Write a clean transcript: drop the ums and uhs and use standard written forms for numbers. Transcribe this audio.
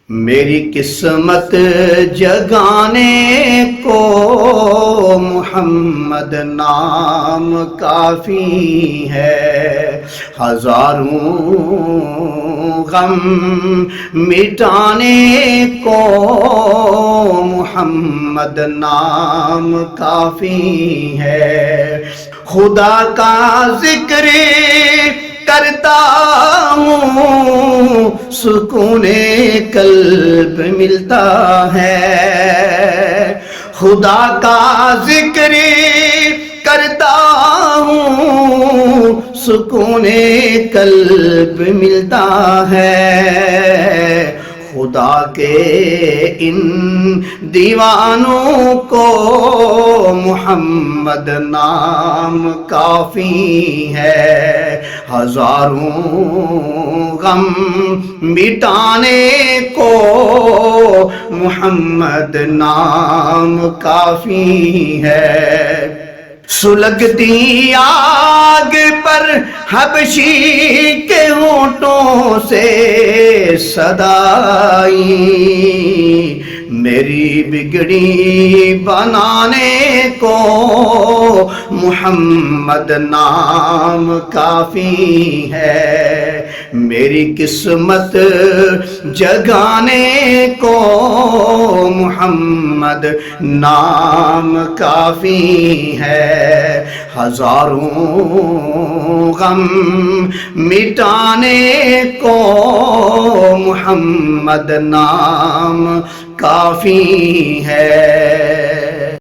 میری قسمت جگانے کو محمد نام کافی ہے، ہزاروں غم مٹانے کو محمد نام کافی ہے۔ خدا کا ذکر کرتا ہوں سکون قلب ملتا ہے، خدا کا ذکر کرتا ہوں سکون قلب ملتا ہے۔ خدا کے ان دیوانوں کو محمد نام کافی ہے، ہزاروں غم مٹانے کو محمد نام کافی ہے۔ سلگتی آگ پر حبشی کے ہونٹوں سے صدائی، میری بگڑی بنانے کو محمد نام کافی ہے، میری قسمت جگانے کو محمد نام کافی ہے، ہزاروں غم مٹانے کو محمد نام کافی ہے۔